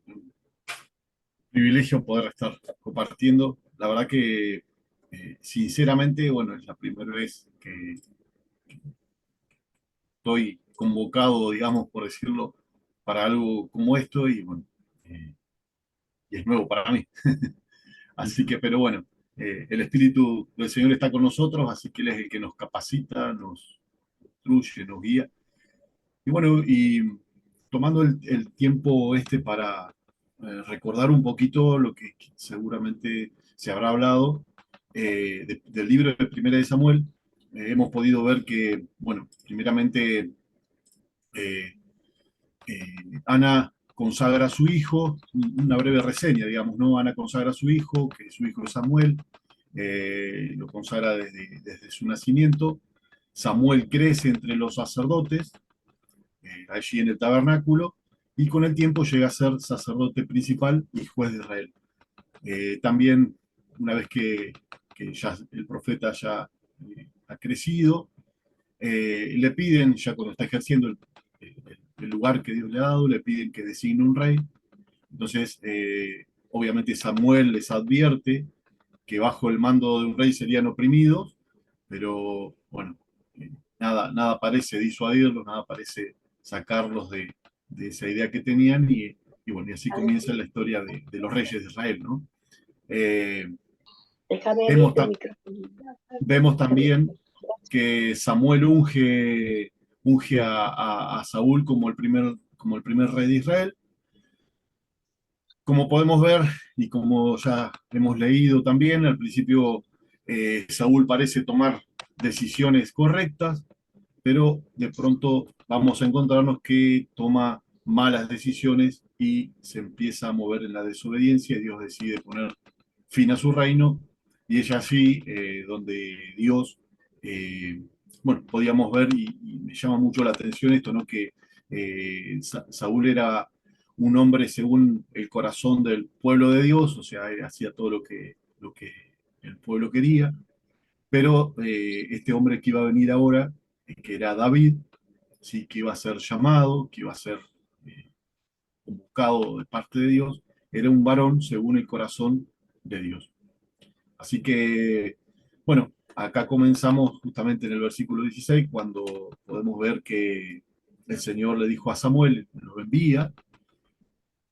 Un privilegio poder estar compartiendo. La verdad que, sinceramente, bueno, es la primera vez que estoy convocado, digamos, por decirlo, para algo como esto y bueno, eh, y es nuevo para mí. Así que, pero bueno, el Espíritu del Señor está con nosotros, así que Él es el que nos capacita, nos instruye, nos guía. Y bueno, y tomando el tiempo este para recordar un poquito lo que seguramente se habrá hablado del libro de Primera de Samuel, hemos podido ver que, bueno, primeramente eh, Ana consagra a su hijo, una breve reseña, digamos, ¿no? Ana consagra a su hijo, que su hijo es Samuel, lo consagra desde su nacimiento. Samuel crece entre los sacerdotes, allí en el tabernáculo, y con el tiempo llega a ser sacerdote principal y juez de Israel. También, una vez que ya el profeta ya ha crecido, le piden, ya cuando está ejerciendo el lugar que Dios le ha dado, le piden que designe un rey. Entonces, obviamente Samuel les advierte que bajo el mando de un rey serían oprimidos, pero bueno, nada parece disuadirlos, nada parece sacarlos de esa idea que tenían y bueno, y así comienza la historia de los reyes de Israel, ¿no? Eh, Déjame vemos, abrirte el ta- micrófono. vemos también que Samuel unge a Saúl como el primer rey de Israel. Como podemos ver y como ya hemos leído también, al principio Saúl parece tomar decisiones correctas, pero de pronto vamos a encontrarnos que toma malas decisiones y se empieza a mover en la desobediencia y Dios decide poner fin a su reino y es así donde Dios, eh, bueno, podíamos ver y me llama mucho la atención esto, ¿no? Que Saúl era un hombre según el corazón del pueblo de Dios, o sea, él hacía todo lo que el pueblo quería, pero este hombre que iba a venir ahora, que era David, sí, que iba a ser llamado, que iba a ser eh, convocado de parte de Dios, era un varón según el corazón de Dios. Así que, bueno, acá comenzamos justamente en el versículo 16, cuando podemos ver que el Señor le dijo a Samuel, lo envía,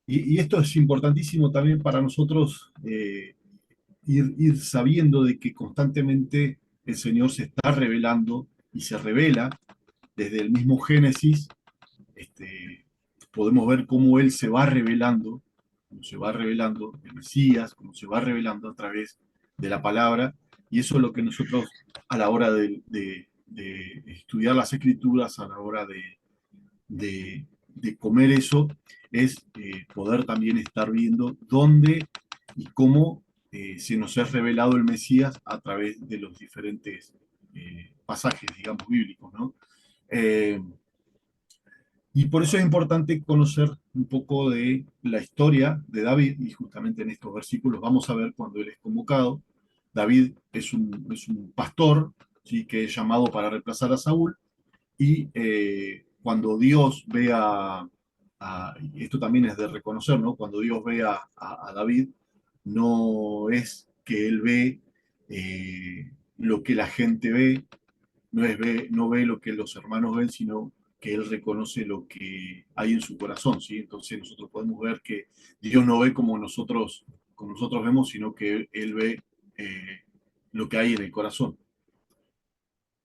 y esto es importantísimo también para nosotros, ir sabiendo de que constantemente el Señor se está revelando y se revela desde el mismo Génesis. Podemos ver cómo Él se va revelando, cómo se va revelando el Mesías, cómo se va revelando a través de la palabra, y eso es lo que nosotros a la hora de estudiar las escrituras, a la hora de comer eso, es poder también estar viendo dónde y cómo se nos ha revelado el Mesías a través de los diferentes pasajes, digamos, bíblicos, ¿no? Eh, y por eso es importante conocer un poco de la historia de David, y justamente en estos versículos vamos a ver cuando él es convocado. David es un pastor, ¿sí? Que es llamado para reemplazar a Saúl, y cuando Dios ve y esto también es de reconocer, ¿no? Cuando Dios ve a David, no es que él ve lo que la gente ve, no ve lo que los hermanos ven, sino que él reconoce lo que hay en su corazón, ¿sí? Entonces nosotros podemos ver que Dios no ve como nosotros vemos, sino que él ve lo que hay en el corazón.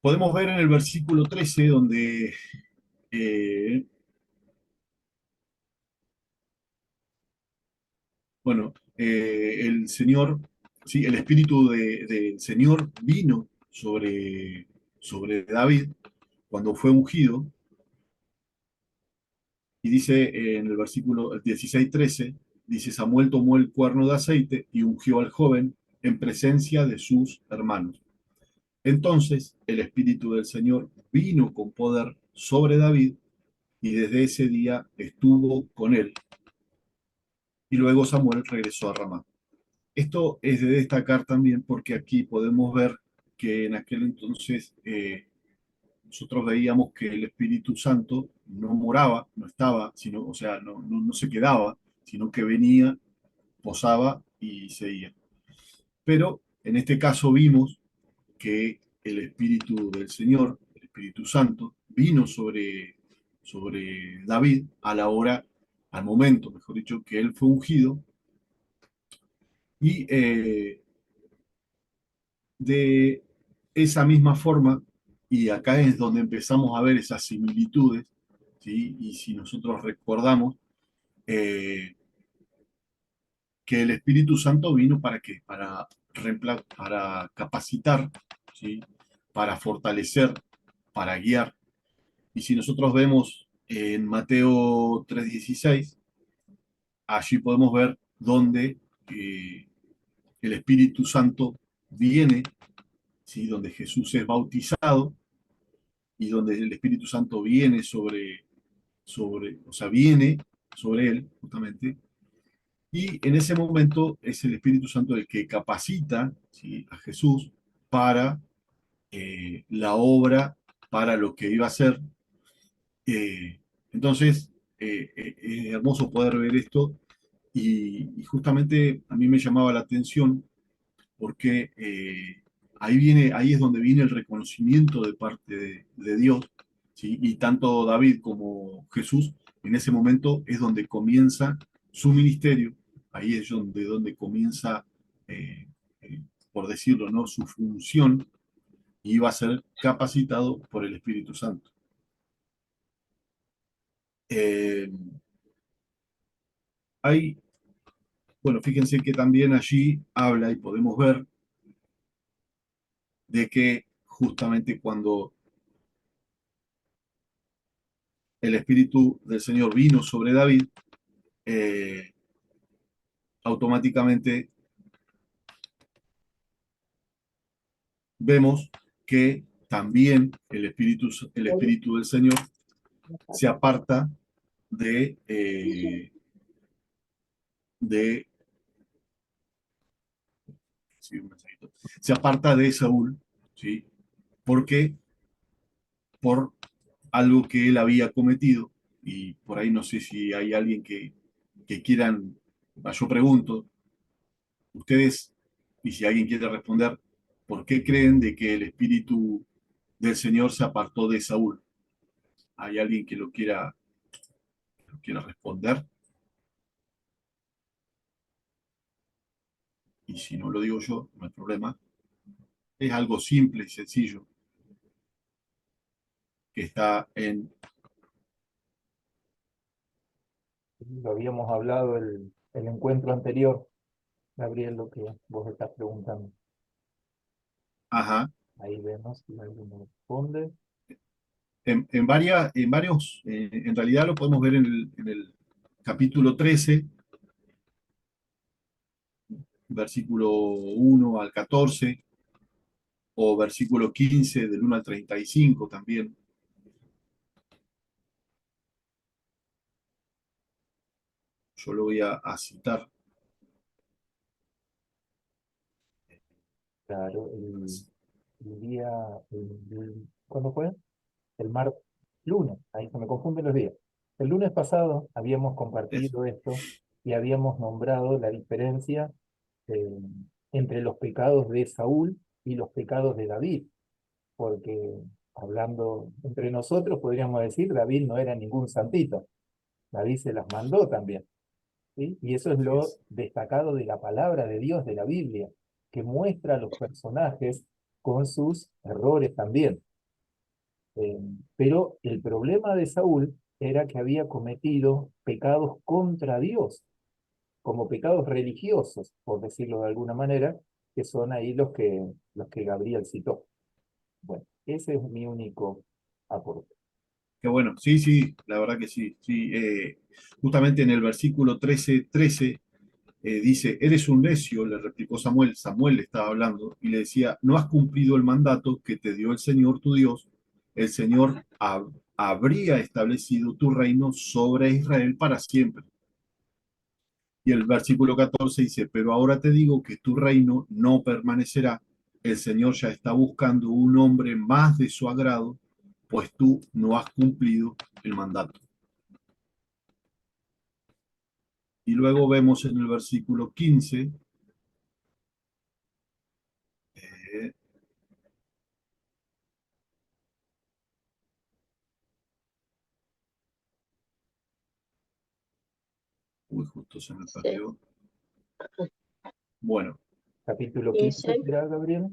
Podemos ver en el versículo 13, donde eh, bueno, el Señor, sí, el Espíritu del Señor vino sobre David cuando fue ungido, y dice en el versículo 16:13, dice, Samuel tomó el cuerno de aceite y ungió al joven en presencia de sus hermanos. Entonces el Espíritu del Señor vino con poder sobre David y desde ese día estuvo con él. Y luego Samuel regresó a Ramá. Esto es de destacar también porque aquí podemos ver que en aquel entonces nosotros veíamos que el Espíritu Santo no moraba, no estaba, sino, o sea, no se quedaba, sino que venía, posaba y seguía. Pero en este caso vimos que el Espíritu del Señor, el Espíritu Santo, vino sobre David a la hora, al momento, mejor dicho, que él fue ungido. Y de esa misma forma, y acá es donde empezamos a ver esas similitudes, ¿sí? Y si nosotros recordamos eh, que el Espíritu Santo vino para qué, para capacitar, ¿sí? Para fortalecer, para guiar. Y si nosotros vemos en Mateo 3:16, allí podemos ver donde el Espíritu Santo viene, ¿sí? Donde Jesús es bautizado y donde el Espíritu Santo viene o sea, viene sobre él, justamente. Y en ese momento es el Espíritu Santo el que capacita, ¿sí? A Jesús para la obra, para lo que iba a hacer. Eh, entonces, es hermoso poder ver esto y justamente a mí me llamaba la atención porque ahí es donde viene el reconocimiento de parte de Dios, ¿sí? Y tanto David como Jesús en ese momento es donde comienza su ministerio, ahí es donde comienza, eh, eh, por decirlo, ¿no? Su función y va a ser capacitado por el Espíritu Santo. Eh, hay, bueno, fíjense que también allí habla y podemos ver de que justamente cuando el Espíritu del Señor vino sobre David, eh, automáticamente vemos que también el Espíritu del Señor se aparta de sí, se aparta de Saúl, ¿sí? Porque por algo que él había cometido, y por ahí no sé si hay alguien que quieran, yo pregunto, ustedes, y si alguien quiere responder, ¿por qué creen de que el Espíritu del Señor se apartó de Saúl? ¿Hay alguien que lo quiera responder? Y si no lo digo yo, no hay problema. Es algo simple y sencillo que está en... Lo habíamos hablado el encuentro anterior, Gabriel, lo que vos estás preguntando. Ajá, Ahí vemos si alguien me responde. en varios, en realidad lo podemos ver en el capítulo 13, versículo 1 al 14, o versículo 15 del 1 al 35 también. Yo lo voy a citar. Claro, el día, ¿cuándo fue? El martes, lunes, ahí se me confunden los días. El lunes pasado habíamos Eso. compartido esto y habíamos nombrado la diferencia eh, entre los pecados de Saúl y los pecados de David, porque hablando entre nosotros podríamos decir, David no era ningún santito, David se las mandó también, ¿sí? Y eso es Así lo es. destacado de la palabra de Dios, de la Biblia, que muestra a los personajes con sus errores también. Eh, pero el problema de Saúl era que había cometido pecados contra Dios, como pecados religiosos, por decirlo de alguna manera, que son ahí los que Gabriel citó. Bueno, ese es mi único aporte. Qué bueno, sí, sí, la verdad que sí. Sí, justamente en el versículo 13 dice, eres un necio, le replicó Samuel. Samuel le estaba hablando y le decía, no has cumplido el mandato que te dio el Señor tu Dios. El Señor habría establecido tu reino sobre Israel para siempre. Y el versículo 14 dice, pero ahora te digo que tu reino no permanecerá. El Señor ya está buscando un hombre más de su agrado pues tú no has cumplido el mandato. Y luego vemos en el versículo 15, eh, uy, justo se me Sí. perdió. Bueno, Capítulo 15, Dice, ¿será, Gabriel?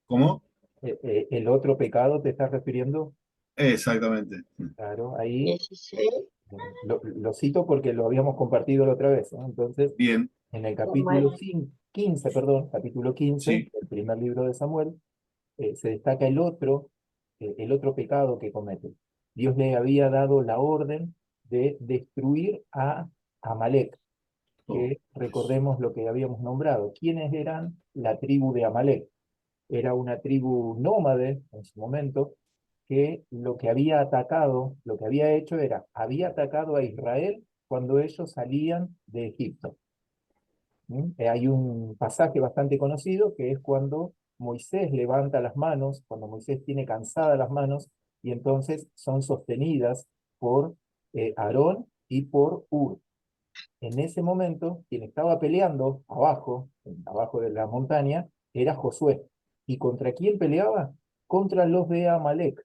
¿cómo? ¿El otro pecado te estás refiriendo? Exactamente. Claro, ahí 16. lo cito porque lo habíamos compartido la otra vez, ¿no? Entonces, Bien, en el Bueno, capítulo 15, perdón, capítulo 15, sí. el primer libro de Samuel, se destaca el otro pecado que comete. Dios le había dado la orden de destruir a Amalek, Oh, que es- recordemos lo que habíamos nombrado. ¿Quiénes eran la tribu de Amalek? Era una tribu nómade en su momento, que lo que había atacado, lo que había hecho era, había atacado a Israel cuando ellos salían de Egipto. ¿Mm? Hay un pasaje bastante conocido que es cuando Moisés levanta las manos, cuando Moisés tiene cansadas las manos y entonces son sostenidas por Aarón y por Hur. En ese momento, quien estaba peleando abajo de la montaña, era Josué. ¿Y contra quién peleaba? Contra los de Amalek,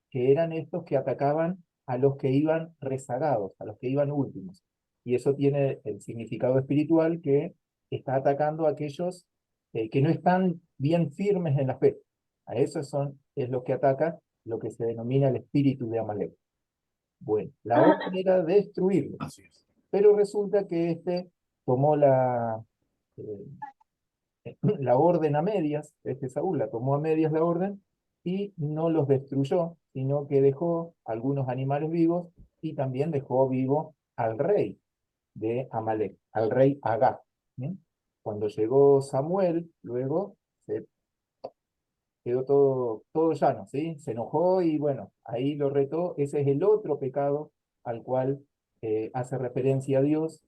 que eran estos que atacaban a los que iban rezagados, a los que iban últimos. Y eso tiene el significado espiritual que está atacando a aquellos que no están bien firmes en la fe. A esos es lo que ataca lo que se denomina el espíritu de Amalek. Bueno, la orden era destruirlo, Así es. pero resulta que este tomó eh, la orden a medias, este Saúl la tomó a medias la orden y no los destruyó, sino que dejó algunos animales vivos y también dejó vivo al rey de Amalek, al rey Agag. ¿Sí? Cuando llegó Samuel, luego se quedó todo llano, ¿sí? Se enojó y bueno, ahí lo retó. Ese es el otro pecado al cual hace referencia a Dios,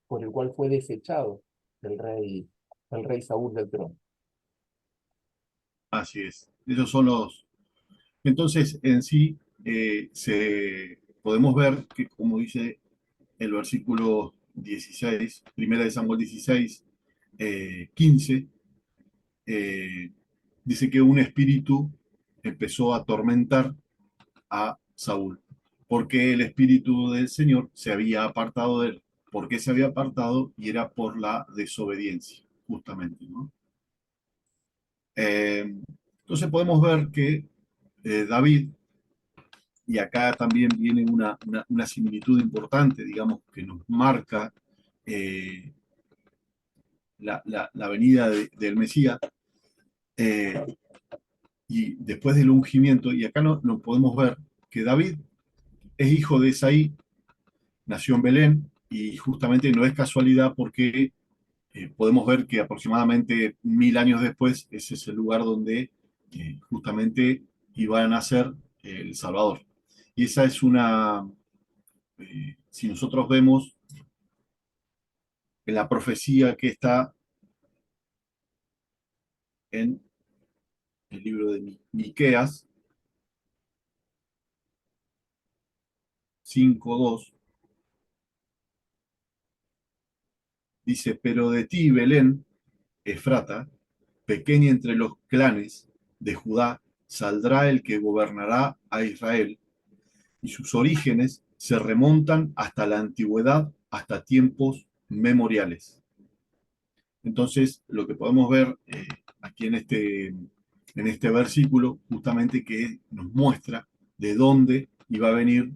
por el cual fue desechado el rey Saúl del trono. Así es. Esos son los. Entonces, en sí, podemos ver que, como dice el versículo 16, primera de Samuel 16, 15, eh, dice que un espíritu empezó a atormentar a Saúl, porque el espíritu del Señor se había apartado de él. ¿Por qué se había apartado? Y era por la desobediencia, justamente, ¿no? Entonces podemos ver que David, y acá también viene una similitud importante, digamos, que nos marca eh, la venida del Mesías, eh, y después del ungimiento, y acá no podemos ver que David es hijo de Isaí, nació en Belén, y justamente no es casualidad porque podemos ver que aproximadamente 1000 años después ese es el lugar donde justamente iba a nacer el Salvador. Y esa es si nosotros vemos en la profecía que está en el libro de Miqueas 5:2, dice, pero de ti, Belén, Efrata, pequeña entre los clanes de Judá, saldrá el que gobernará a Israel, y sus orígenes se remontan hasta la antigüedad, hasta tiempos memoriales. Entonces, lo que podemos ver aquí en este versículo, justamente que nos muestra de dónde iba a venir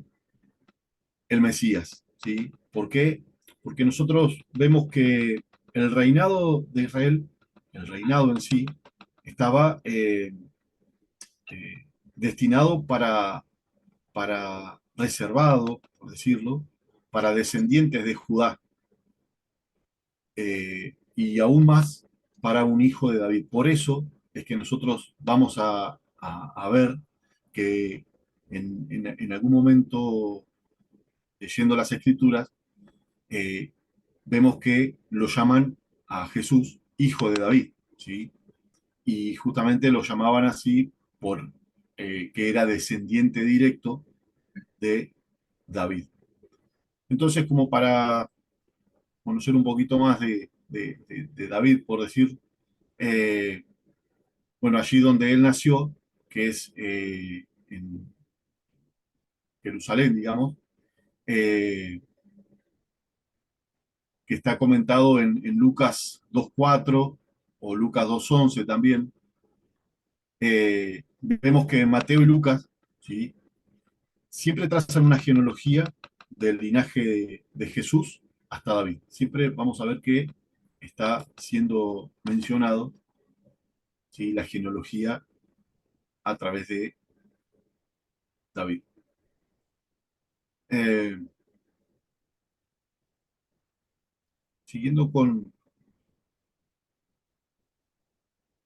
el Mesías, ¿sí? ¿Por qué? Porque nosotros vemos que el reinado de Israel, el reinado en sí, estaba destinado para reservado, por decirlo, para descendientes de Judá, y aún más para un hijo de David. Por eso es que nosotros vamos a ver que en algún momento, leyendo las escrituras, eh, vemos que lo llaman a Jesús hijo de David, ¿sí? Y justamente lo llamaban así por que era descendiente directo de David. Entonces, como para conocer un poquito más de David, por decir, eh, bueno, allí donde él nació, que es en Jerusalén, digamos, eh, que está comentado en Lucas 2.4 o Lucas 2.11 también. Vemos que Mateo y Lucas, ¿sí?, siempre trazan una genealogía del linaje de Jesús hasta David. Siempre vamos a ver que está siendo mencionado, ¿sí?, la genealogía a través de David. Eh, Siguiendo con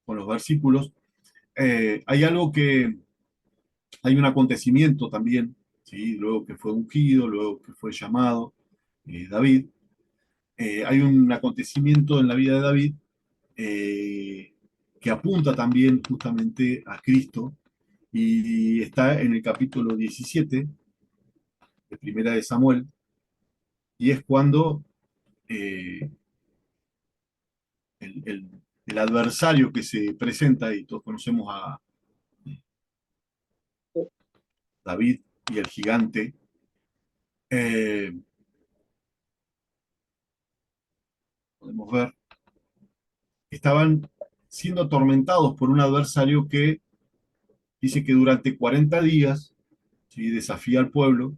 los versículos, hay algo que, hay un acontecimiento también, ¿sí?, luego que fue ungido, luego que fue llamado David, hay un acontecimiento en la vida de David eh, que apunta también justamente a Cristo y está en el capítulo 17 de Primera de Samuel, y es cuando eh, el adversario que se presenta, y todos conocemos a David y el gigante, eh, podemos ver, estaban siendo atormentados por un adversario que dice que durante 40 días, ¿sí?, desafía al pueblo,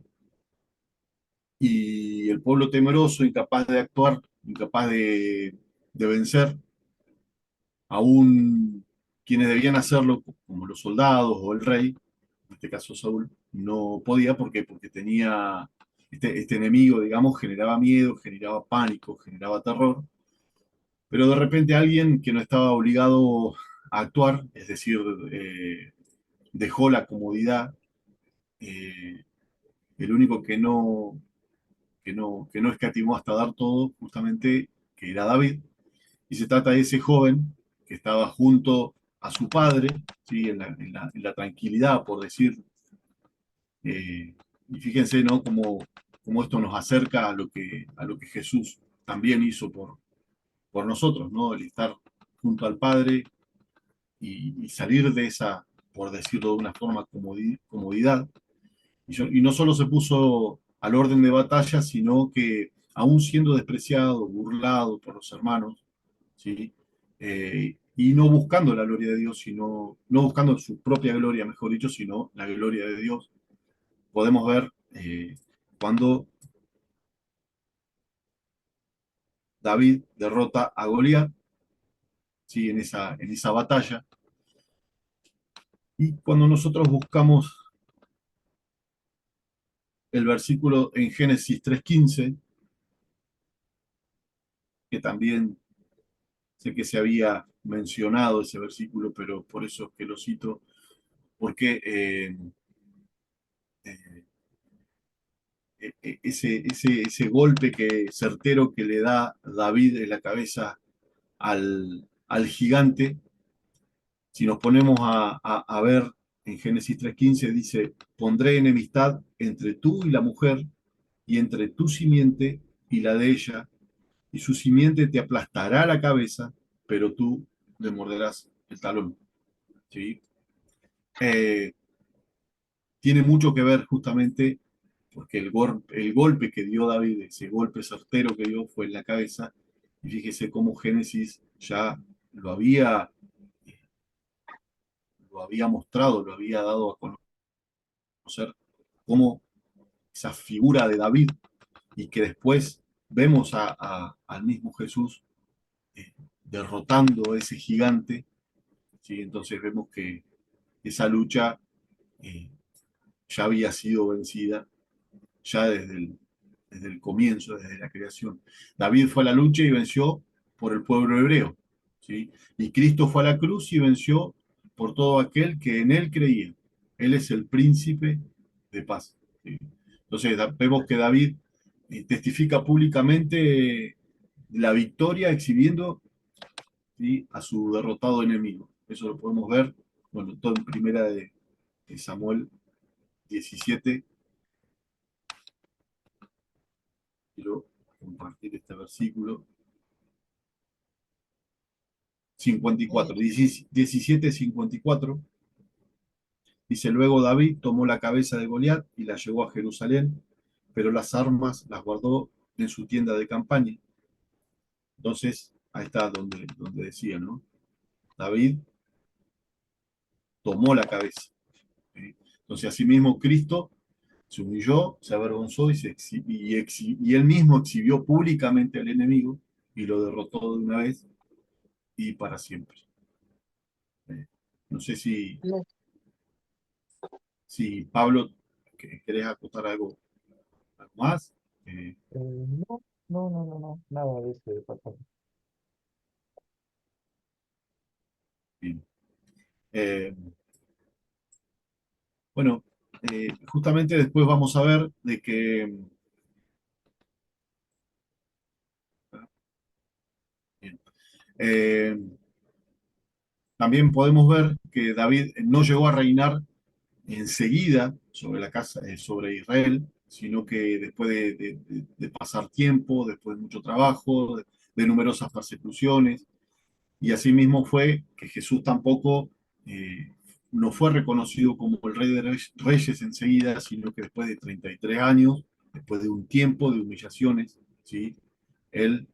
y el pueblo temeroso, incapaz de actuar, incapaz de vencer, aún quienes debían hacerlo, como los soldados o el rey, en este caso Saúl, no podía. ¿Por qué? Porque tenía este enemigo, digamos, generaba miedo, generaba pánico, generaba terror, pero de repente alguien que no estaba obligado a actuar, es decir, dejó la comodidad, eh, el único que no escatimó hasta dar todo, justamente, que era David, y se trata de ese joven que estaba junto a su padre, ¿sí?, en la tranquilidad, por decir, y fíjense, ¿no?, cómo esto nos acerca a lo que Jesús también hizo por nosotros, ¿no?, el estar junto al Padre y salir de esa, por decirlo de una forma, comodidad. Y no solo se puso al orden de batalla, sino que aún siendo despreciado, burlado por los hermanos, ¿sí?, y no buscando la gloria de Dios, sino, no buscando su propia gloria, mejor dicho, sino la gloria de Dios, podemos ver cuando David derrota a Goliat, ¿sí?, en esa batalla. Y cuando nosotros buscamos el versículo en Génesis 3.15, que también sé que se había mencionado ese versículo, pero por eso es que lo cito, porque eh, ese golpe certero que le da David en la cabeza al gigante, si nos ponemos a ver en Génesis 3.15, dice: pondré enemistad entre tú y la mujer, y entre tu simiente y la de ella, y su simiente te aplastará la cabeza, pero tú le morderás el talón. ¿Sí? Eh, Tiene mucho que ver justamente porque el golpe que dio David, ese golpe certero que dio, fue en la cabeza, y fíjese cómo Génesis ya lo había, lo había mostrado, lo había dado a conocer como esa figura de David, y que después vemos al mismo Jesús derrotando a ese gigante, ¿sí? Entonces vemos que esa lucha eh, ya había sido vencida ya desde el comienzo, desde la creación. David fue a la lucha y venció por el pueblo hebreo, ¿sí? Y Cristo fue a la cruz y venció por todo aquel que en él creía. Él es el príncipe de paz, ¿sí? Entonces vemos que David testifica públicamente la victoria exhibiendo, ¿sí?, a su derrotado enemigo. Eso lo podemos ver, bueno, todo en primera Samuel 17. Quiero compartir este versículo. 54, 17:54. Dice, luego David tomó la cabeza de Goliat y la llevó a Jerusalén, pero las armas las guardó en su tienda de campaña. Entonces, ahí está donde decía, ¿no? David tomó la cabeza. ¿Sí? Entonces, asimismo, Cristo se humilló, se avergonzó y él mismo exhibió públicamente al enemigo y lo derrotó de una vez y para siempre. No sé No, si Pablo, ¿querés acotar algo más? Eh, No, no, nada de ese pasaje. Bien. Bueno, justamente después vamos a ver de que bien, eh, también podemos ver que David no llegó a reinar enseguida sobre la casa, sobre Israel, sino que después de pasar tiempo, después de mucho trabajo, de numerosas persecuciones, y asimismo fue que Jesús tampoco no fue reconocido como el rey de reyes enseguida, sino que después de 33 años, después de un tiempo de humillaciones, ¿sí? Él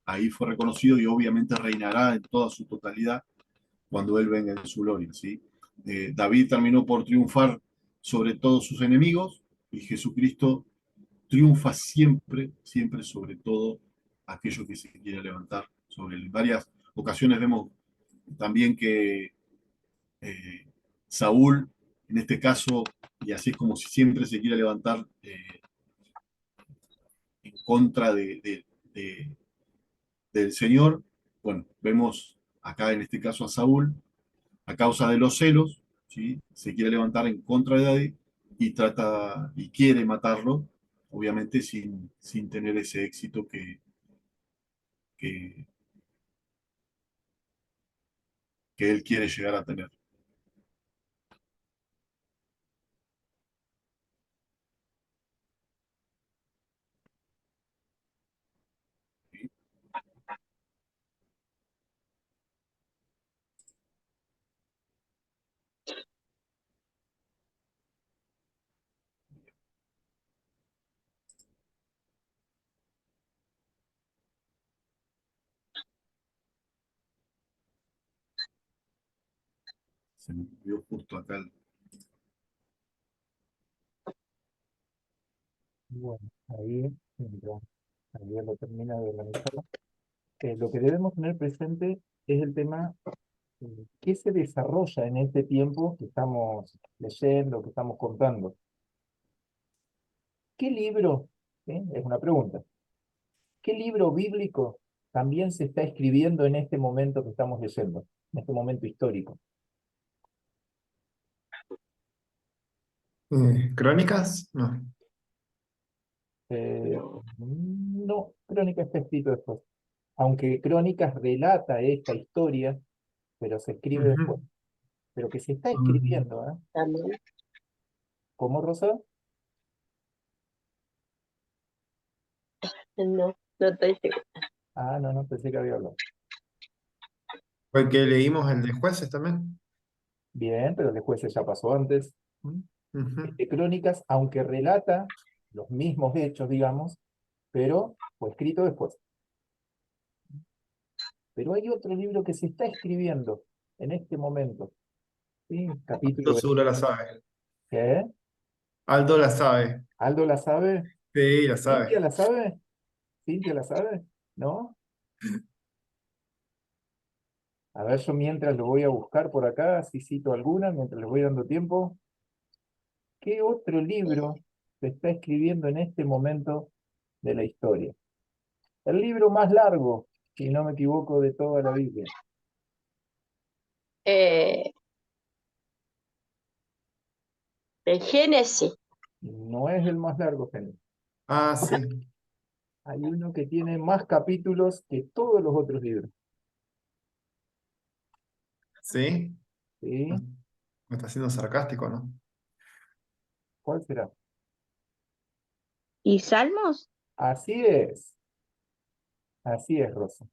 ahí fue reconocido y obviamente reinará en toda su totalidad cuando Él venga en su gloria, ¿sí? David terminó por triunfar sobre todos sus enemigos y Jesucristo triunfa siempre, siempre sobre todo aquello que se quiere levantar sobre él. En varias ocasiones vemos también que eh, Saúl, en este caso, y así es como si siempre se quiere levantar en contra del Señor, bueno, vemos acá en este caso a Saúl, a causa de los celos, ¿sí? Se quiere levantar en contra de David y trata y quiere matarlo, obviamente sin tener ese éxito que, que él quiere llegar a tener. ¿Sí? Se me vio justo acá. Bueno, ahí, mientras Javier lo termina de organizar, lo que debemos tener presente es el tema qué se desarrolla en este tiempo que estamos leyendo, que estamos contando. ¿Qué libro, es una pregunta, qué libro bíblico también se está escribiendo en este momento que estamos leyendo, en este momento histórico? ¿Crónicas? No. No, Crónica está escrito después. Aunque Crónicas relata esta historia, pero se escribe después. Ujú. Pero que se está Mm, escribiendo, ¿eh? también. ¿Cómo, Rosa? No, no estoy segura. Ah, no, no, pensé que había hablado. Fue que leímos el de jueces también. Bien, pero después ya pasó antes. Ujú. Crónicas, aunque relata los mismos hechos, digamos, pero fue escrito después. Pero hay otro libro que se está escribiendo en este momento. ¿Sí? Aldo Capítulo seguro la sabe. ¿Qué? Aldo la sabe. ¿Aldo la sabe? Sí, la ¿Cintia sabe. la sabe? ¿Cintia la sabe? ¿No? A ver, yo mientras lo voy a buscar por acá, si cito alguna, mientras les voy dando tiempo. ¿Qué otro libro se está escribiendo en este momento de la historia? El libro más largo, si no me equivoco, de toda la Biblia. Eh, de Génesis. No es el más largo, Henry. Ah, sí. Hay uno que tiene más capítulos que todos los otros libros. Sí. ¿Sí? Me está siendo sarcástico, ¿no? ¿Cuál será? ¿Y Salmos? Así es, Rosa.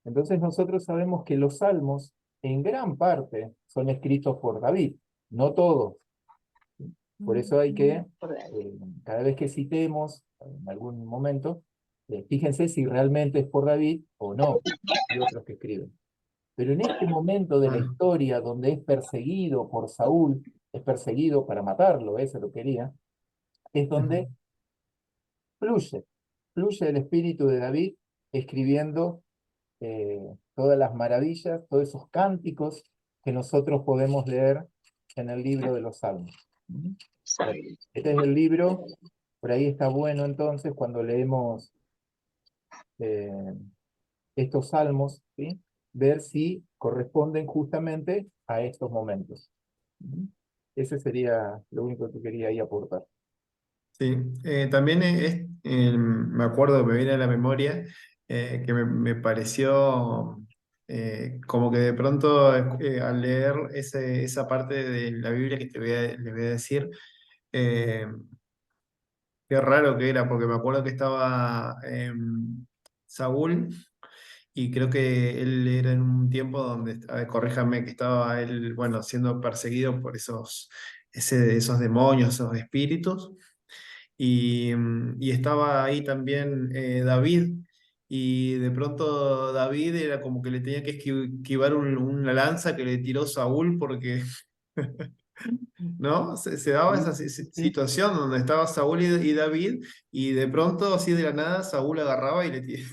Entonces nosotros sabemos que los salmos en gran parte son escritos por David, no todos. Por eso hay que, Por ahí. cada vez que citemos en algún momento, fíjense si realmente es por David o no, y otros que escriben. Pero en este momento de la Ah, historia donde es perseguido por Saúl, es perseguido para matarlo, eso lo quería, es donde ujú. fluye, fluye el espíritu de David escribiendo todas las maravillas, todos esos cánticos que nosotros podemos leer en el libro de los Salmos. Bueno, Salmos. este es el libro, por ahí está bueno entonces cuando leemos eh, estos salmos, ¿sí? Ver si corresponden justamente a estos momentos. Ese sería lo único que quería ahí aportar. Sí, también me acuerdo, me viene a la memoria que me pareció como que de pronto al leer esa parte de la Biblia que les voy a decir, eh, qué raro que era, porque me acuerdo que estaba Saúl y creo que él era en un tiempo donde, a ver, corríjame, que estaba él, bueno, siendo perseguido por esos demonios, esos espíritus. Y estaba ahí también David, y de pronto David era como que le tenía que esquivar una lanza que le tiró Saúl porque, ¿no? Se daba esa Sí, sí, situación donde estaba Saúl y David, y de pronto, así de la nada, Saúl agarraba y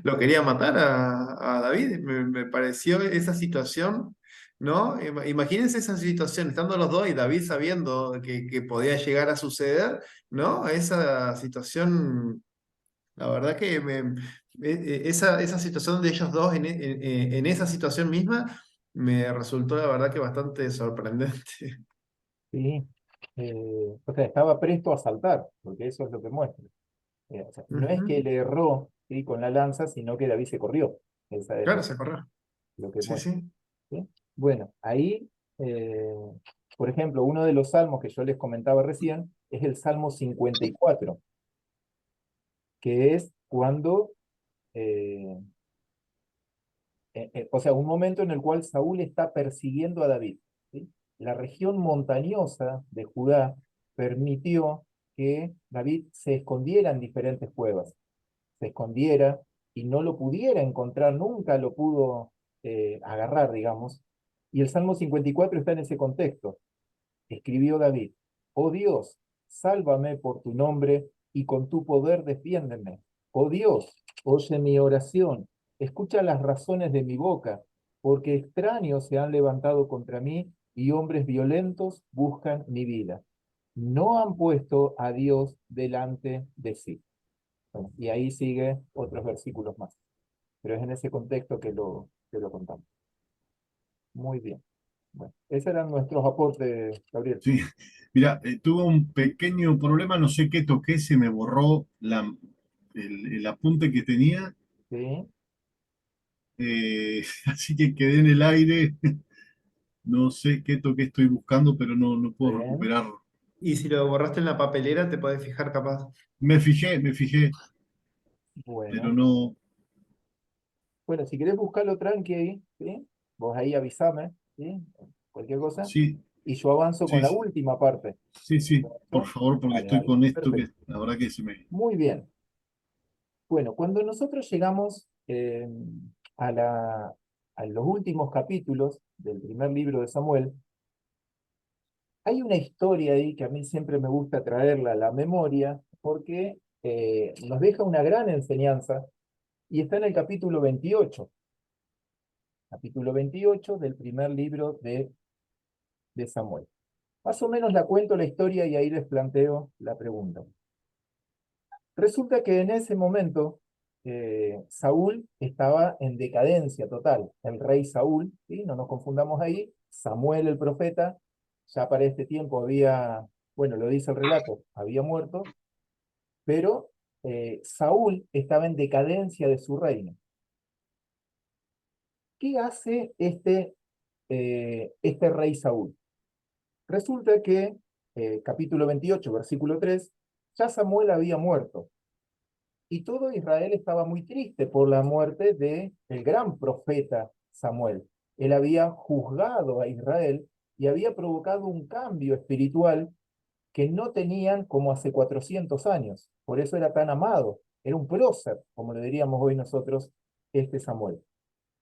lo quería matar a David. Me pareció esa situación. ¿No? Imagínense esa situación, estando los dos y David sabiendo que podía llegar a suceder, ¿no? Esa situación, la verdad que esa situación de ellos dos en esa situación misma me resultó la verdad que bastante sorprendente. sí. O sea, estaba presto a saltar, porque eso es lo que muestra. O sea, no es que Ujú. le erró, ¿sí? Con la lanza, sino que David se corrió. Esa es Claro, se corrió. lo que Sí, muestra. sí. ¿Sí? Bueno, ahí, por ejemplo, uno de los salmos que yo les comentaba recién es el Salmo 54, que es cuando, eh, o sea, un momento en el cual Saúl está persiguiendo a David. ¿Sí? La región montañosa de Judá permitió que David se escondiera en diferentes cuevas, se escondiera y no lo pudiera encontrar, nunca lo pudo agarrar, digamos. Y el Salmo 54 está en ese contexto. Escribió David: oh Dios, sálvame por tu nombre y con tu poder defiéndeme. Oh Dios, oye mi oración, escucha las razones de mi boca, porque extraños se han levantado contra mí y hombres violentos buscan mi vida. No han puesto a Dios delante de sí. Bueno, y ahí sigue otros versículos más, pero es en ese contexto que lo contamos. Muy bien. Bueno, esos eran nuestros aportes, Gabriel. Sí, mira, tuve un pequeño problema, no sé qué toqué, se me borró el apunte que tenía, Sí, así que quedé en el aire, no sé qué toqué estoy buscando, pero no puedo bien. recuperar. Y si lo borraste en la papelera, te podés fijar capaz. Me fijé, pero Bueno, no, bueno, si querés buscarlo tranqui ahí, ¿sí? Vos ahí avísame, ¿sí? Cualquier cosa. sí, Y yo avanzo con sí, la sí, última parte. sí, sí, por ¿Correcto? favor, porque Dale, estoy dale. con esto que Perfecto. la verdad que se me... Muy bien. Bueno, cuando nosotros llegamos a a los últimos capítulos del primer libro de Samuel, hay una historia ahí que a mí siempre me gusta traerla a la memoria porque nos deja una gran enseñanza y está en el capítulo 28 del primer libro de Samuel. Más o menos la cuento la historia y ahí les planteo la pregunta. Resulta que en ese momento Saúl estaba en decadencia total. El rey Saúl, ¿sí? No nos confundamos ahí, Samuel el profeta, ya para este tiempo había, bueno, lo dice el relato, había muerto, pero Saúl estaba en decadencia de su reino. ¿Qué hace este rey Saúl? Resulta que, capítulo 28, versículo 3, ya Samuel había muerto. Y todo Israel estaba muy triste por la muerte de el gran profeta Samuel. Él había juzgado a Israel y había provocado un cambio espiritual que no tenían como hace 400 años. Por eso era tan amado. Era un prócer, como le diríamos hoy nosotros, este Samuel.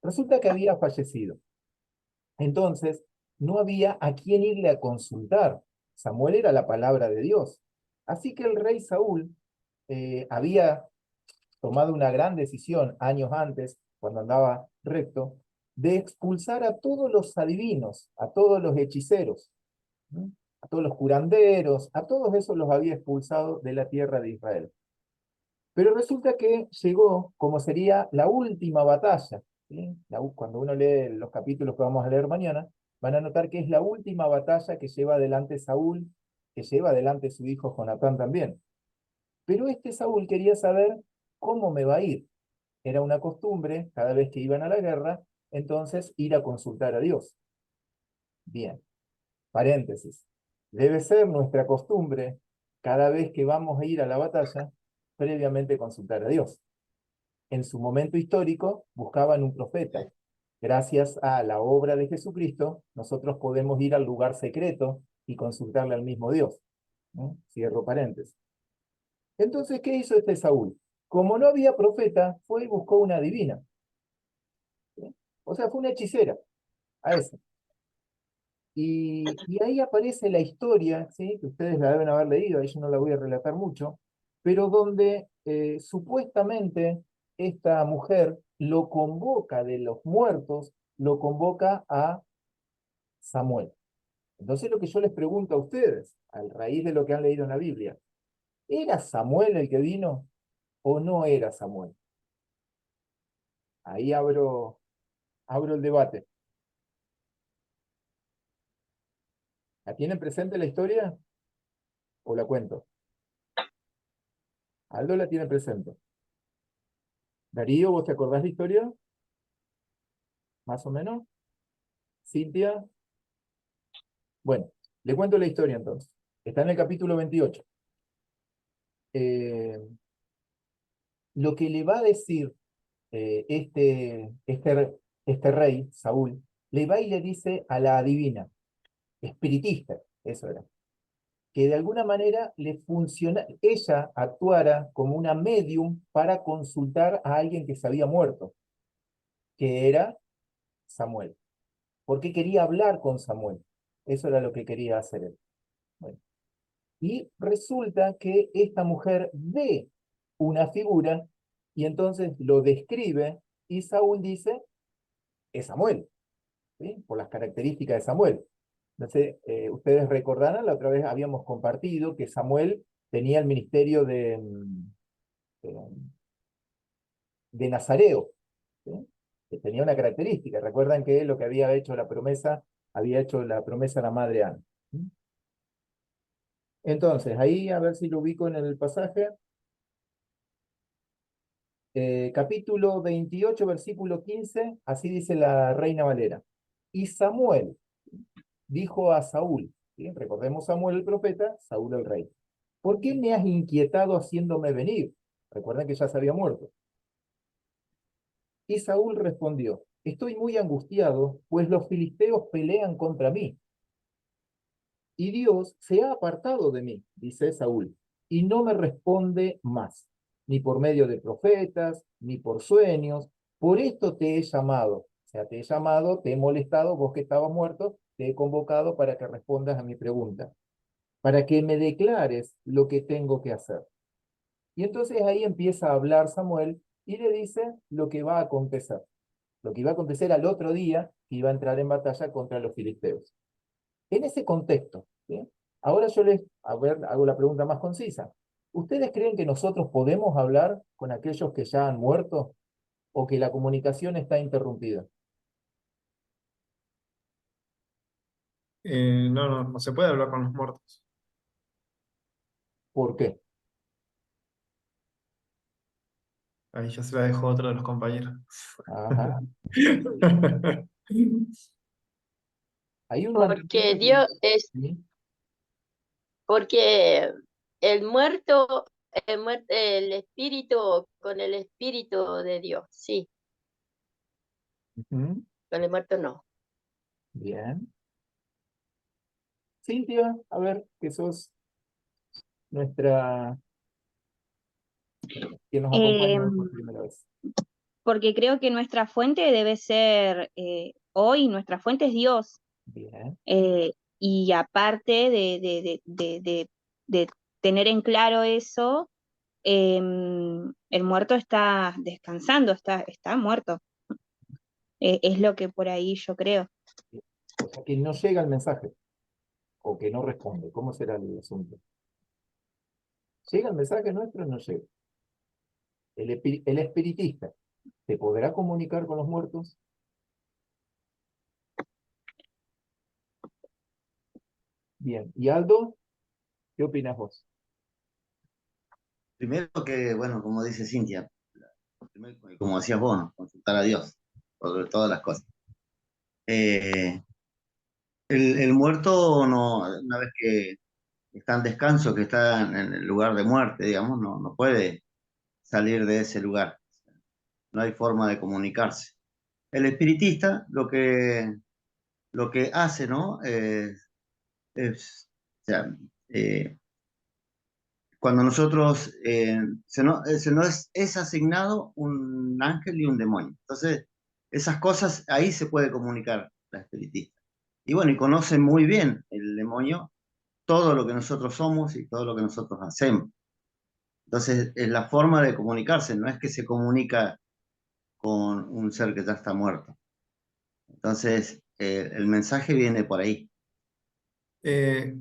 Resulta que había fallecido. Entonces, no había a quién irle a consultar. Samuel era la palabra de Dios. Así que el rey Saúl había tomado una gran decisión años antes, cuando andaba recto, de expulsar a todos los adivinos, a todos los hechiceros, ¿no? A todos los curanderos, a todos esos los había expulsado de la tierra de Israel. Pero resulta que llegó como sería la última batalla, ¿sí? Cuando uno lee los capítulos que vamos a leer mañana, van a notar que es la última batalla que lleva adelante Saúl, que lleva adelante su hijo Jonatán también. Pero este Saúl quería saber cómo me va a ir. Era una costumbre, cada vez que iban a la guerra, entonces ir a consultar a Dios. Bien, paréntesis. Debe ser nuestra costumbre, cada vez que vamos a ir a la batalla, previamente consultar a Dios. En su momento histórico, buscaban un profeta. Gracias a la obra de Jesucristo, nosotros podemos ir al lugar secreto y consultarle al mismo Dios. ¿No? Cierro paréntesis. Entonces, ¿qué hizo este Saúl? Como no había profeta, fue y buscó una divina. ¿Sí? O sea, fue una hechicera, a esa. Y ahí aparece la historia, ¿sí? Que ustedes la deben haber leído, ahí yo no la voy a relatar mucho, pero donde supuestamente esta mujer lo convoca de los muertos, lo convoca a Samuel. Entonces lo que yo les pregunto a ustedes, a raíz de lo que han leído en la Biblia, ¿era Samuel el que vino o no era Samuel? Ahí abro el debate. ¿La tienen presente la historia o la cuento? Aldo la tiene presente. Darío, ¿vos te acordás de la historia? ¿Más o menos? ¿Cintia? Bueno, le cuento la historia entonces. Está en el capítulo 28. Eh, lo que le va a decir este rey, Saúl, le va y le dice a la adivina, espiritista, eso era, que de alguna manera le funciona, ella actuara como una medium para consultar a alguien que se había muerto, que era Samuel, porque quería hablar con Samuel. Eso era lo que quería hacer él. Bueno, y resulta que esta mujer ve una figura y entonces lo describe y Saúl dice, es Samuel, ¿sí? Por las características de Samuel. Entonces, ustedes recordarán, la otra vez habíamos compartido que Samuel tenía el ministerio de, de Nazareo, ¿sí? Que tenía una característica. Recuerdan que lo que había hecho la promesa, había hecho la promesa a la madre Ana. ¿Sí? Entonces, ahí a ver si lo ubico en el pasaje. Capítulo 28, versículo 15, así dice la Reina Valera. Y Samuel dijo a Saúl, ¿sí? Recordemos Samuel el profeta, Saúl el rey. ¿Por qué me has inquietado haciéndome venir? Recuerden que ya se había muerto. Y Saúl respondió, estoy muy angustiado, pues los filisteos pelean contra mí. Y Dios se ha apartado de mí, dice Saúl, y no me responde más, ni por medio de profetas, ni por sueños. Por esto te he llamado. O sea, te he llamado, te he molestado, vos que estabas muerto, te he convocado para que respondas a mi pregunta, para que me declares lo que tengo que hacer. Y entonces ahí empieza a hablar Samuel y le dice lo que va a acontecer. Lo que iba a acontecer al otro día, que iba a entrar en batalla contra los filisteos. En ese contexto, ¿sí? Ahora yo les hago la pregunta más concisa. ¿Ustedes creen que nosotros podemos hablar con aquellos que ya han muerto o que la comunicación está interrumpida? No se puede hablar con los muertos. ¿Por qué? Ahí ya se la dejó otro de los compañeros. Ajá. Hay un Porque mandamiento Dios es, ¿sí? porque el muerto, el espíritu, con el espíritu de Dios, sí, Ujú, con el muerto no. bien. Cintia, a ver, que sos nuestra, que nos Eh, acompaña hoy por primera vez. Porque creo que nuestra fuente debe ser, hoy, nuestra fuente es Dios. Bien, Y aparte de tener en claro eso, el muerto está descansando, está muerto. Es lo que por ahí yo creo. o sea que no llega el mensaje, o que no responde. ¿Cómo será el asunto? ¿Llega el mensaje nuestro o no llega? El espiritista, ¿se podrá comunicar con los muertos? Bien. ¿Y Aldo? ¿Qué opinas vos? Primero que, bueno, como dice Cintia, primero, como decías vos, ¿no? Consultar a Dios sobre todas las cosas. Eh, el muerto, no, una vez que está en descanso, que está en el lugar de muerte, digamos, no puede salir de ese lugar. No hay forma de comunicarse. El espiritista lo que hace, ¿no? O sea, eh, cuando nosotros se nos es asignado un ángel y un demonio. Entonces, esas cosas ahí se puede comunicar la espiritista. Y bueno, y conoce muy bien el demonio todo lo que nosotros somos y todo lo que nosotros hacemos. Entonces, es la forma de comunicarse, no es que se comunica con un ser que ya está muerto. Entonces, el mensaje viene por ahí.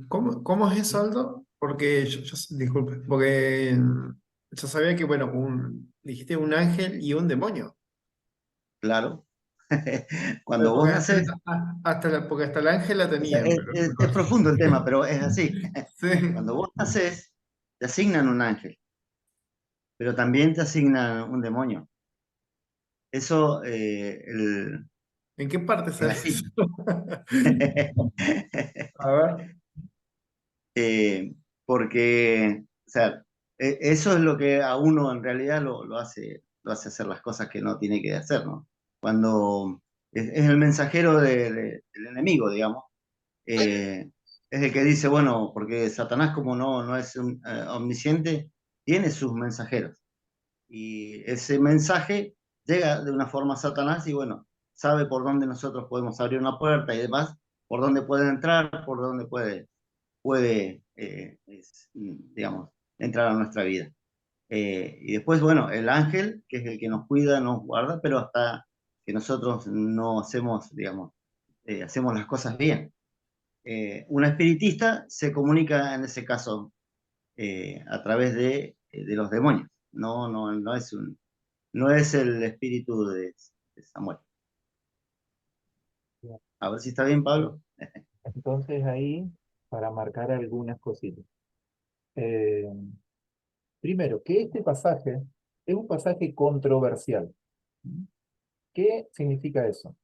¿Cómo es eso, Aldo? Porque disculpe, porque yo sabía que, bueno, dijiste un ángel y un demonio. Claro. Cuando vos Porque nacés, porque hasta el ángel la o sea, tenían, pero es profundo el tema, pero es así. sí. Cuando vos nacés, te asignan un ángel, pero también te asignan un demonio. Eso ¿En qué parte es sale eso? así. A ver. Porque, o sea, eso es lo que a uno en realidad lo hace hacer las cosas que no tiene que hacer, ¿no? Cuando es el mensajero del enemigo, digamos, es el que dice, bueno, porque Satanás como no es omnisciente, tiene sus mensajeros. Y ese mensaje llega de una forma a Satanás y bueno, sabe por dónde nosotros podemos abrir una puerta y demás, por dónde puede entrar, por dónde puede digamos, entrar a nuestra vida. Y después, bueno, el ángel, que es el que nos cuida, nos guarda, pero hasta que nosotros no hacemos, digamos, hacemos las cosas bien. Un espiritista se comunica en ese caso a través de los demonios. No es el espíritu de Samuel. A ver si está bien, Pablo. Entonces ahí, para marcar algunas cositas. Eh, Primero, que este pasaje es un pasaje controversial. ¿Qué significa eso?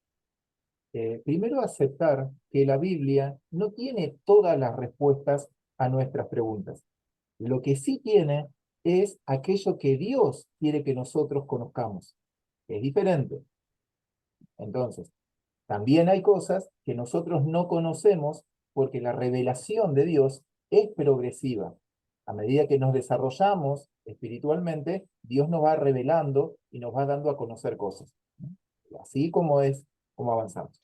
Primero, aceptar que la Biblia no tiene todas las respuestas a nuestras preguntas. Lo que sí tiene es aquello que Dios quiere que nosotros conozcamos. Es diferente. Entonces, también hay cosas que nosotros no conocemos porque la revelación de Dios es progresiva. A medida que nos desarrollamos espiritualmente, Dios nos va revelando y nos va dando a conocer cosas. Así como es como avanzamos.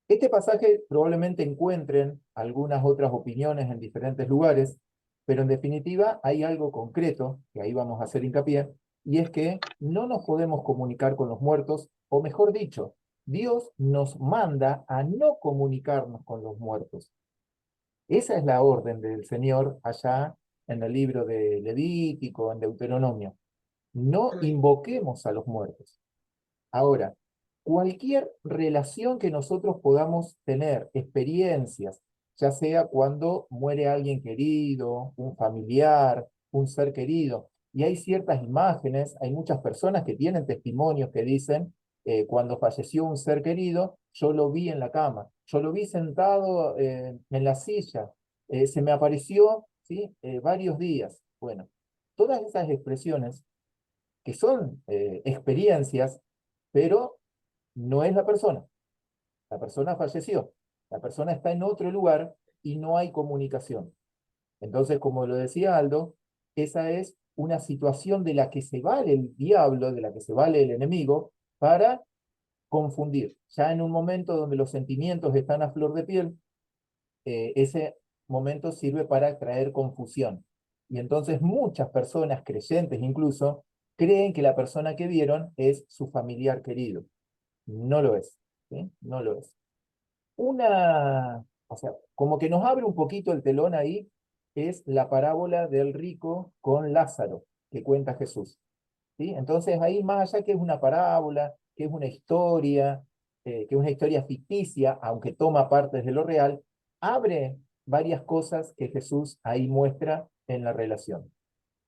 Este pasaje probablemente encuentren algunas otras opiniones en diferentes lugares, pero en definitiva hay algo concreto, que ahí vamos a hacer hincapié, y es que no nos podemos comunicar con los muertos, o mejor dicho, Dios nos manda a no comunicarnos con los muertos. Esa es la orden del Señor allá en el libro de Levítico, en Deuteronomio. No invoquemos a los muertos. Ahora, cualquier relación que nosotros podamos tener, experiencias, ya sea cuando muere alguien querido, un familiar, un ser querido, y hay ciertas imágenes, hay muchas personas que tienen testimonios que dicen, cuando falleció un ser querido, yo lo vi en la cama. yo lo vi sentado en la silla, se me apareció, ¿sí? Varios días. Bueno, todas esas expresiones que son experiencias, pero no es la persona falleció, la persona está en otro lugar y no hay comunicación. Entonces, como lo decía Aldo, esa es una situación de la que se vale el diablo, de la que se vale el enemigo, para confundir. Ya en un momento donde los sentimientos están a flor de piel, ese momento sirve para traer confusión. Y entonces muchas personas, creyentes incluso, creen que la persona que vieron es su familiar querido. No lo es, ¿sí? No lo es. O sea, como que nos abre un poquito el telón ahí, es la parábola del rico con Lázaro, que cuenta Jesús. ¿Sí? Entonces ahí más allá que es una parábola, que que es una historia ficticia, aunque toma partes de lo real, abre varias cosas que Jesús ahí muestra en la relación.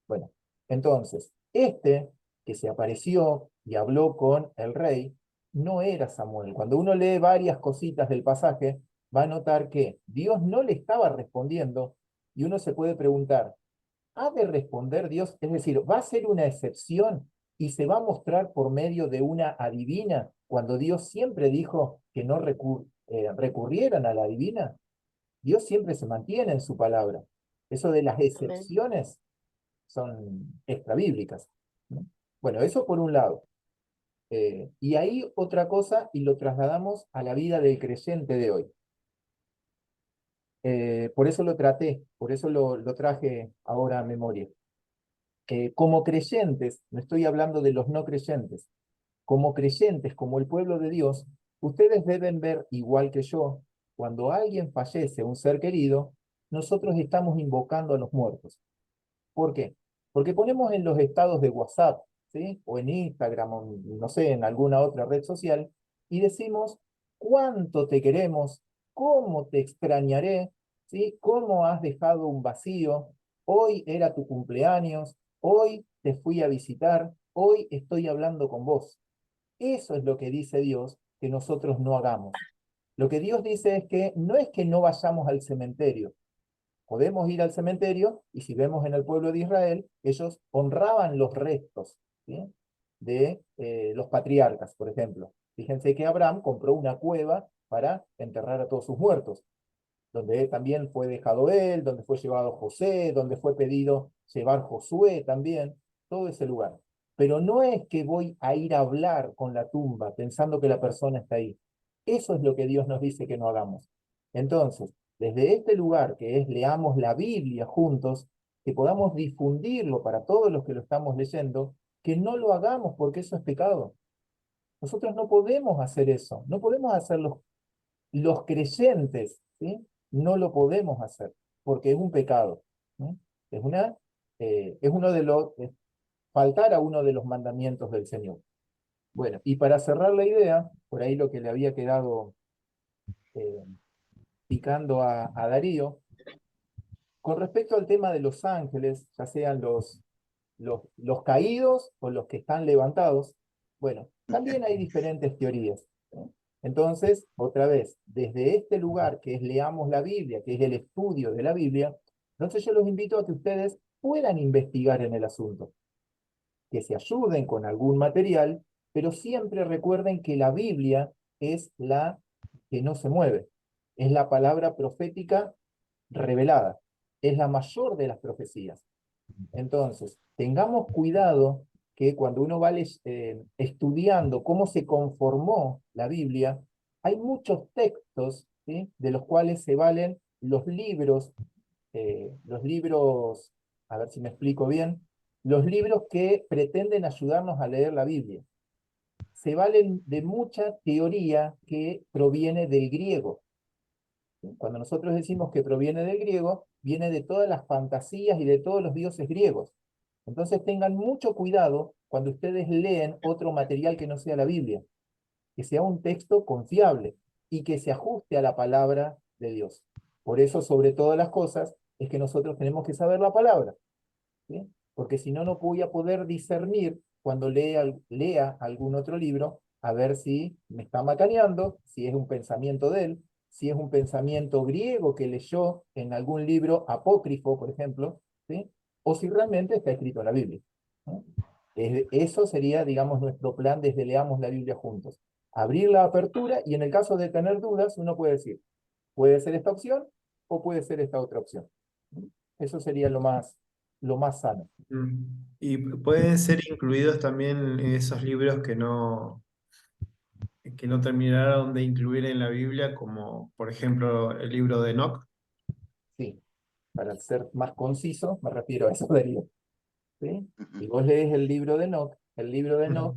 Bueno, entonces, este que se apareció y habló con el rey, no era Samuel. Cuando uno lee varias cositas del pasaje, va a notar que Dios no le estaba respondiendo y uno se puede preguntar, ¿ha de responder Dios? Es decir, ¿va a ser una excepción y se va a mostrar por medio de una adivina cuando Dios siempre dijo que no recurrieran a la adivina? Dios siempre se mantiene en su palabra. Eso de las Amén. excepciones son extrabíblicas, ¿no? Bueno, eso por un lado. Y ahí otra cosa, y lo trasladamos a la vida del creyente de hoy. Por eso lo traté, por eso lo traje ahora a memoria. Como creyentes, no estoy hablando de los no creyentes, como creyentes, como el pueblo de Dios, ustedes deben ver, igual que yo, cuando alguien fallece, un ser querido, nosotros estamos invocando a los muertos. ¿Por qué? Porque ponemos en los estados de WhatsApp, ¿sí? O en Instagram, o no sé, en alguna otra red social, y decimos cuánto te queremos, cómo te extrañaré, ¿sí? Cómo has dejado un vacío, hoy era tu cumpleaños, hoy te fui a visitar, hoy estoy hablando con vos. Eso es lo que dice Dios que nosotros no hagamos. Lo que Dios dice es que no vayamos al cementerio. Podemos ir al cementerio y si vemos en el pueblo de Israel, ellos honraban los restos, ¿sí? De los patriarcas, por ejemplo. Fíjense que Abraham compró una cueva para enterrar a todos sus muertos, donde también fue dejado él, donde fue llevado José, donde fue pedido llevar Josué también, todo ese lugar. Pero no es que voy a ir a hablar con la tumba pensando que la persona está ahí. Eso es lo que Dios nos dice que no hagamos. Entonces, desde este lugar que es leamos la Biblia juntos, que podamos difundirlo para todos los que lo estamos leyendo, que no lo hagamos porque eso es pecado. Nosotros no podemos hacer eso, no podemos hacer los creyentes, ¿sí? No lo podemos hacer, porque es un pecado, ¿sí? Es es uno de faltar a uno de los mandamientos del Señor. Bueno, y para cerrar la idea, por ahí lo que le había quedado eh, picando a Darío, con respecto al tema de los ángeles, ya sean los caídos o los que están levantados, bueno, también hay diferentes teorías, ¿no? Entonces, otra vez, desde este lugar que es leamos la Biblia, que es el estudio de la Biblia, entonces yo los invito a que ustedes puedan investigar en el asunto, que se ayuden con algún material, pero siempre recuerden que la Biblia es la que no se mueve, es la palabra profética revelada, es la mayor de las profecías. Entonces, tengamos cuidado que cuando uno va estudiando cómo se conformó la Biblia, hay muchos textos, ¿sí? De los cuales se valen los libros, a ver si me explico bien, los libros que pretenden ayudarnos a leer la Biblia. Se valen de mucha teoría que proviene del griego. Cuando nosotros decimos que proviene del griego, viene de todas las fantasías y de todos los dioses griegos. Entonces tengan mucho cuidado cuando ustedes leen otro material que no sea la Biblia, que sea un texto confiable y que se ajuste a la palabra de Dios. Por eso, sobre todas las cosas, es que nosotros tenemos que saber la palabra, ¿sí? Porque si no, no voy a poder discernir cuando lea algún otro libro, a ver si me está macaneando, si es un pensamiento de él, si es un pensamiento griego que leyó en algún libro apócrifo, por ejemplo, ¿sí? O si realmente está escrito en la Biblia, ¿no? Eso sería, digamos, nuestro plan desde Leamos la Biblia juntos. Abrir la apertura y en el caso de tener dudas, uno puede decir, puede ser esta opción o puede ser esta otra opción. Eso sería lo más sano. Y pueden ser incluidos también esos libros que no terminaron de incluir en la Biblia, como por ejemplo el libro de Enoch. Sí, para ser más conciso, me refiero a eso, Darío. ¿Sí? Y vos lees el libro de Enoch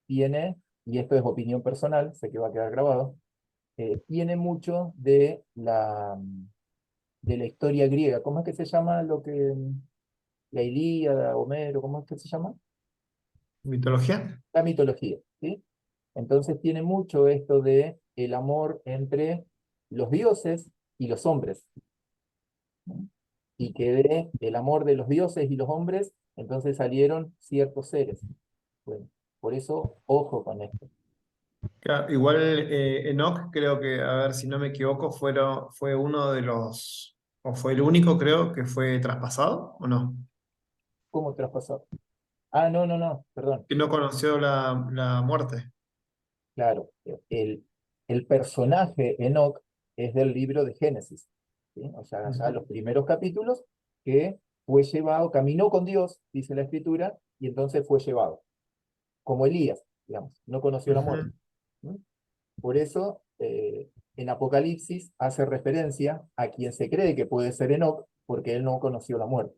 tiene, y esto es opinión personal, sé que va a quedar grabado, tiene mucho de la historia griega. ¿Cómo es que se llama la Ilíada, Homero, cómo es que se llama? ¿Mitología? La mitología, ¿sí? Entonces tiene mucho esto de el amor entre los dioses y los hombres, ¿no? Y que de el amor de los dioses y los hombres, entonces salieron ciertos seres. Bueno, por eso, ojo con esto. Claro, igual Enoch, creo que, a ver si no me equivoco, fue uno de los, o fue el único, creo, que fue traspasado, ¿o no? ¿Cómo traspasar? Ah, no, no, no, perdón. Que no conoció la muerte. Claro, el personaje Enoc es del libro de Génesis, ¿sí? O sea, ya Ujú. los primeros capítulos que fue llevado, caminó con Dios, dice la Escritura, y entonces fue llevado, como Elías, digamos, no conoció la muerte. Ujú. ¿Sí? Por eso, en Apocalipsis hace referencia a quien se cree que puede ser Enoc, porque él no conoció la muerte.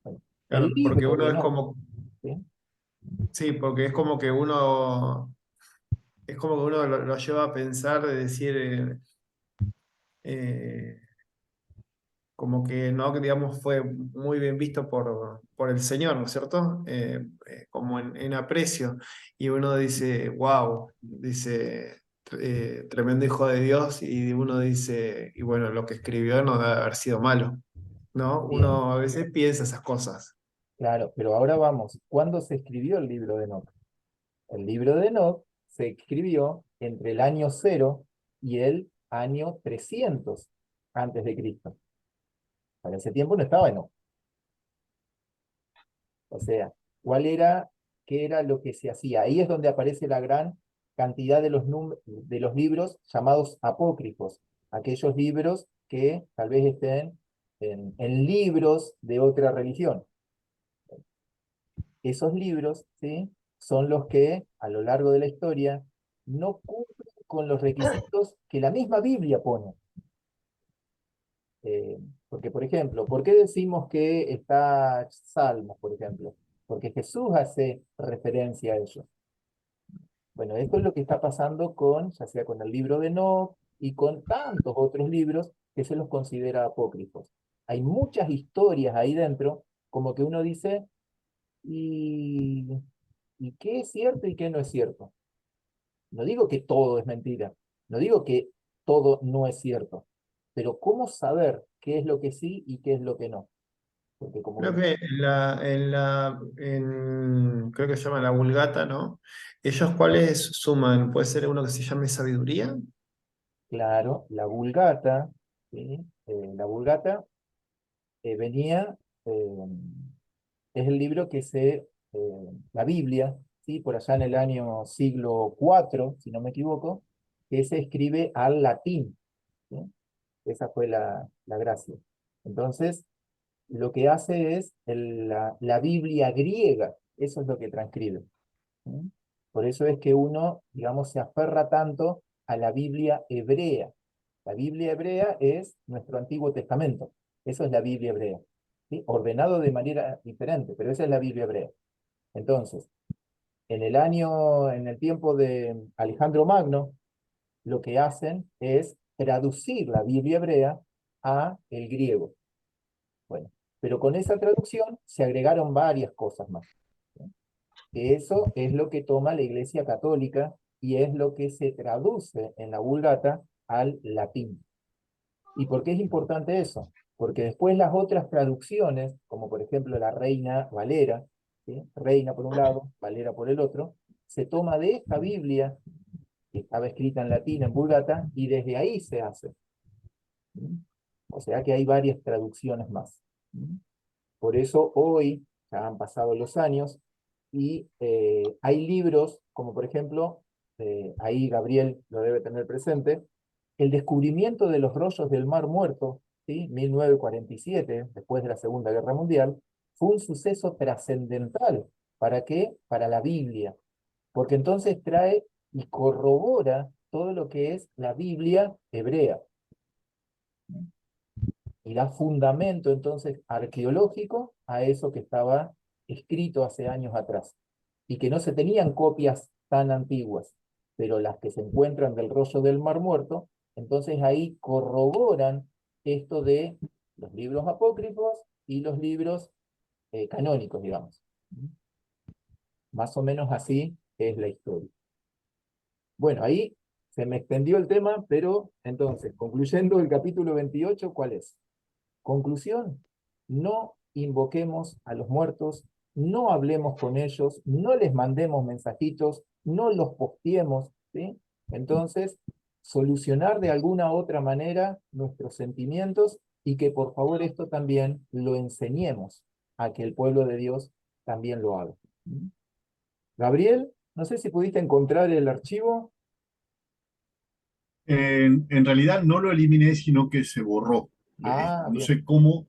Bueno, el Claro, porque libro uno de es Enoc, como, ¿sí? sí, porque es como que uno lo lleva a pensar de decir, eh, como que no, que digamos fue muy bien visto por el Señor, ¿no es cierto? Como en aprecio. Y uno dice, wow, dice, tremendo hijo de Dios, y uno dice, y bueno, lo que escribió no debe haber sido malo, ¿no? Bien, Uno a veces piensa esas cosas. claro, pero ahora vamos, ¿cuándo se escribió el libro de Enoc? El libro de Enoch se escribió entre el año 0 y el año 300 antes de Cristo. Para ese tiempo no estaba Enoch. O sea, qué era lo que se hacía? Ahí es donde aparece la gran cantidad de los libros llamados apócrifos, aquellos libros que tal vez estén en libros de otra religión. Esos libros, ¿sí? Son los que a lo largo de la historia no cumplen con los requisitos que la misma Biblia pone. Porque, por ejemplo, ¿por qué decimos que está Salmos, por ejemplo? Porque Jesús hace referencia a ellos. Bueno, esto es lo que está pasando ya sea con el libro de Enoch y con tantos otros libros que se los considera apócrifos. Hay muchas historias ahí dentro, como que uno dice, ¿y, y qué es cierto y qué no es cierto? No digo que todo es mentira, no digo que todo no es cierto, pero ¿cómo saber qué es lo que sí y qué es lo que no? Porque Creo como, que creo que se llama la Vulgata, ¿no? ¿Ellos cuáles suman? ¿Puede ser uno que se llame sabiduría? claro, la Vulgata, ¿sí? La Vulgata venía, eh, es el libro la Biblia, ¿sí? Por allá en el año siglo IV, si no me equivoco, que se escribe al latín, ¿sí? Esa fue la gracia. Entonces, lo que hace es la Biblia griega, eso es lo que transcribe. ¿Sí? Por eso es que uno, digamos, se aferra tanto a la Biblia hebrea. La Biblia hebrea es nuestro Antiguo Testamento, eso es la Biblia hebrea, ¿sí? Ordenado de manera diferente, pero esa es la Biblia hebrea. Entonces, en el tiempo de Alejandro Magno, lo que hacen es traducir la Biblia hebrea a el griego. Bueno, pero con esa traducción se agregaron varias cosas más, ¿sí? Que eso es lo que toma la Iglesia Católica y es lo que se traduce en la Vulgata al latín. ¿Y por qué es importante eso? Porque después las otras traducciones, como por ejemplo la Reina Valera, ¿sí? Reina por un lado, Valera por el otro, se toma de esta Biblia que estaba escrita en latín, en Vulgata, y desde ahí se hace. O sea que hay varias traducciones más. Por eso hoy, ya han pasado los años, y hay libros, como por ejemplo, ahí Gabriel lo debe tener presente, el descubrimiento de los rollos del Mar Muerto, ¿sí? 1947, después de la Segunda Guerra Mundial, fue un suceso trascendental. ¿Para qué? Para la Biblia. Porque entonces trae y corrobora todo lo que es la Biblia hebrea. Y da fundamento entonces arqueológico a eso que estaba escrito hace años atrás. Y que no se tenían copias tan antiguas, pero las que se encuentran del rollo del Mar Muerto, entonces ahí corroboran esto de los libros apócrifos y los libros canónicos, digamos. Más o menos así es la historia. Bueno, ahí se me extendió el tema, pero entonces, concluyendo el capítulo 28, ¿cuál es? Conclusión, no invoquemos a los muertos, no hablemos con ellos, no les mandemos mensajitos, no los posteemos, ¿sí? Entonces, solucionar de alguna otra manera nuestros sentimientos y que por favor esto también lo enseñemos a que el pueblo de Dios también lo haga. Gabriel, no sé si pudiste encontrar el archivo. En realidad no lo eliminé, sino que se borró. Ah, No bien, sé cómo,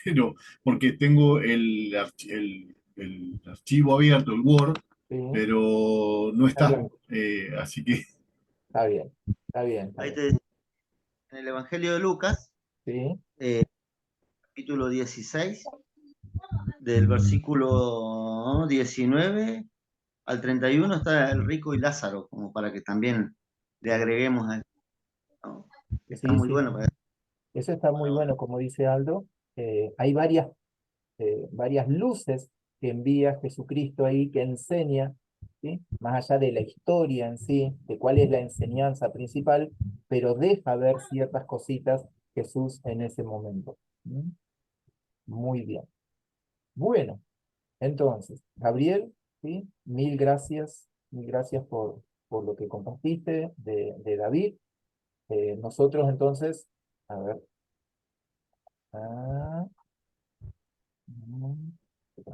pero porque tengo el archivo abierto, el Word, sí, pero no está en está. blanco. Así que Está bien, está bien, está Ahí bien. te decía, en el Evangelio de Lucas, Sí, capítulo 16, del versículo 19 al 31 está el rico y Lázaro, como para que también le agreguemos a esto, ¿no? Que está sí, muy sí. bueno Eso está muy para bueno, como dice Aldo. Hay varias luces que envía Jesucristo ahí, que enseña, ¿sí? Más allá de la historia en sí, de cuál es la enseñanza principal, pero deja ver ciertas cositas Jesús en ese momento. ¿Mm? Muy bien. Bueno, entonces, Gabriel, ¿sí? Mil gracias por lo que compartiste de David. Nosotros entonces, a ver. Ah, mm,